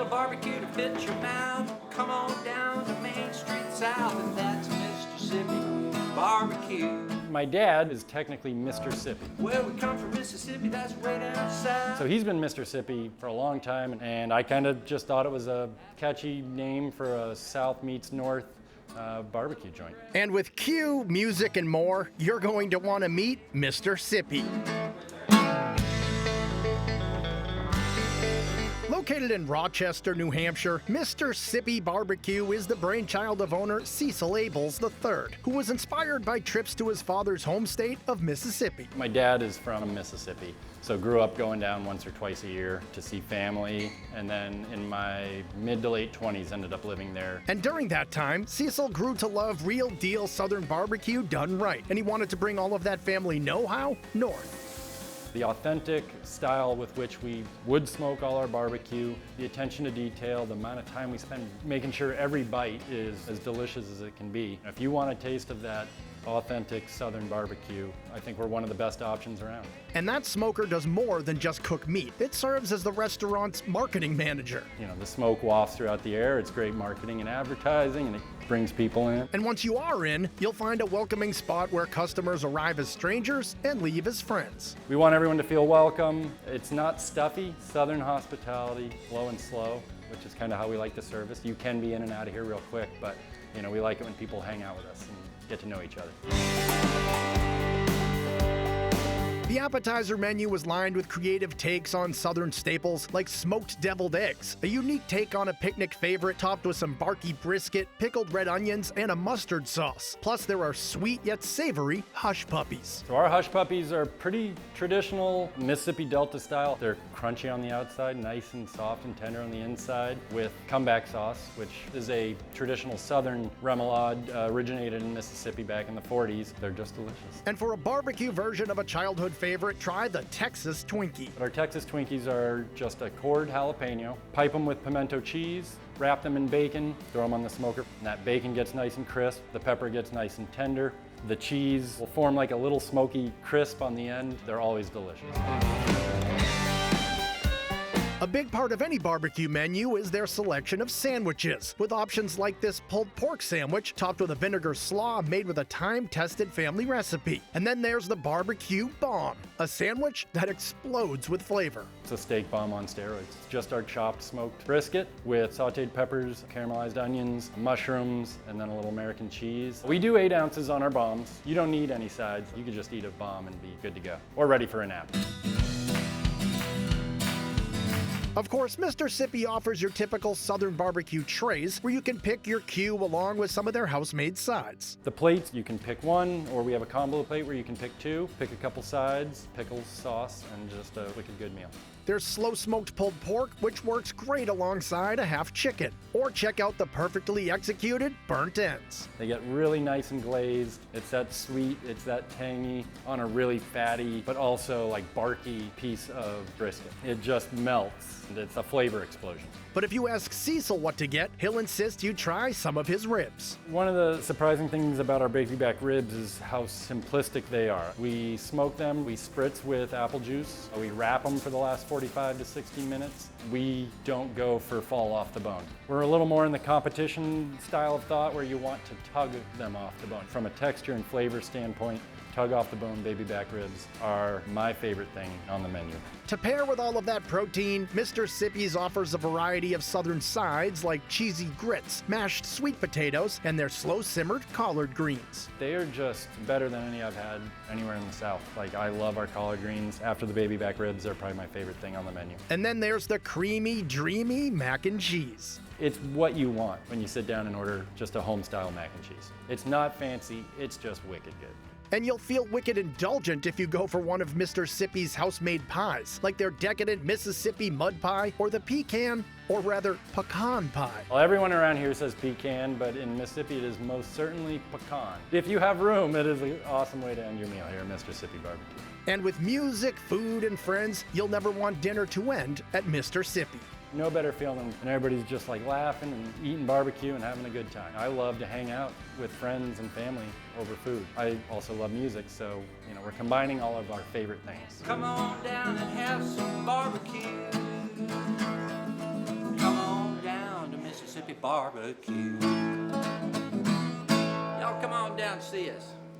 little barbecue to fit your mouth. Come on down to Main Street South, and that's Mississippi Barbecue. My dad is technically Mr. Sippy. Where we come from, Mississippi, that's way down south. So he's been Mr. Sippy for a long time, and I kind of just thought it was a catchy name for a South meets North barbecue joint. And with cue, music, and more, you're going to want to meet Mr. Sippy. Located in Rochester, New Hampshire, Mr. Sippy Barbecue is the brainchild of owner Cecil Abells III, who was inspired by trips to his father's home state of Mississippi. My dad is from Mississippi, so grew up going down once or twice a year to see family, and then in my mid to late 20s ended up living there. And during that time, Cecil grew to love real deal Southern barbecue done right, and he wanted to bring all of that family know-how north. The authentic style with which we would smoke all our barbecue, the attention to detail, the amount of time we spend making sure every bite is as delicious as it can be. If you want a taste of that authentic Southern barbecue, I think we're one of the best options around. And that smoker does more than just cook meat. It serves as the restaurant's marketing manager. You know, the smoke wafts throughout the air. It's great marketing and advertising, and it brings people in. And once you are in, you'll find a welcoming spot where customers arrive as strangers and leave as friends. We want everyone to feel welcome. It's not stuffy. Southern hospitality, low and slow, which is kind of how we like the service. You can be in and out of here real quick, but you know, we like it when people hang out with us and get to know each other. The appetizer menu was lined with creative takes on Southern staples like smoked deviled eggs, a unique take on a picnic favorite topped with some barky brisket, pickled red onions, and a mustard sauce. Plus, there are sweet yet savory hush puppies. So our hush puppies are pretty traditional Mississippi Delta style. They're crunchy on the outside, nice and soft and tender on the inside, with comeback sauce, which is a traditional Southern remoulade originated in Mississippi back in the 40s. They're just delicious. And for a barbecue version of a childhood favorite, try the Texas Twinkie. Our Texas Twinkies are just a cored jalapeno. Pipe them with pimento cheese, wrap them in bacon, throw them on the smoker, and that bacon gets nice and crisp, the pepper gets nice and tender, the cheese will form like a little smoky crisp on the end. They're always delicious. A big part of any barbecue menu is their selection of sandwiches, with options like this pulled pork sandwich topped with a vinegar slaw made with a time-tested family recipe. And then there's the barbecue bomb, a sandwich that explodes with flavor. It's a steak bomb on steroids. It's just our chopped smoked brisket with sauteed peppers, caramelized onions, mushrooms, and then a little American cheese. We do 8 ounces on our bombs. You don't need any sides. You can just eat a bomb and be good to go, or ready for a nap. Of course, Mr. Sippy offers your typical Southern barbecue trays where you can pick your cue along with some of their house-made sides. The plates, you can pick one, or we have a combo plate where you can pick 2, pick a couple sides, pickles, sauce, and just a wicked good meal. There's slow-smoked pulled pork, which works great alongside a half chicken. Or check out the perfectly executed burnt ends. They get really nice and glazed. It's that sweet, it's that tangy, on a really fatty, but also like barky piece of brisket. It just melts, and it's a flavor explosion. But if you ask Cecil what to get, he'll insist you try some of his ribs. One of the surprising things about our baby back ribs is how simplistic they are. We smoke them, we spritz with apple juice, we wrap them for the last 45 to 60 minutes. We don't go for fall off the bone. We're a little more in the competition style of thought where you want to tug them off the bone. From a texture and flavor standpoint, tug off the bone baby back ribs are my favorite thing on the menu. To pair with all of that protein, Mr. Sippy's offers a variety of Southern sides like cheesy grits, mashed sweet potatoes, and their slow-simmered collard greens. They are just better than any I've had anywhere in the South. Like, I love our collard greens. After the baby back ribs, they're probably my favorite thing on the menu. And then there's the creamy, dreamy mac and cheese. It's what you want when you sit down and order just a home-style mac and cheese. It's not fancy, it's just wicked good. And you'll feel wicked indulgent if you go for one of Mr. Sippy's house-made pies, like their decadent Mississippi mud pie or the pecan, or rather pecan pie. Well, everyone around here says pecan, but in Mississippi it is most certainly pecan. If you have room, it is an awesome way to end your meal here at Mr. Sippy Barbecue. And with music, food, and friends, you'll never want dinner to end at Mr. Sippy. No better feeling when everybody's just like laughing and eating barbecue and having a good time. I love to hang out with friends and family over food. I also love music, so we're combining all of our favorite things. Come on down and have some barbecue. Come on Sippy Barbecue. Y'all come on down and see us.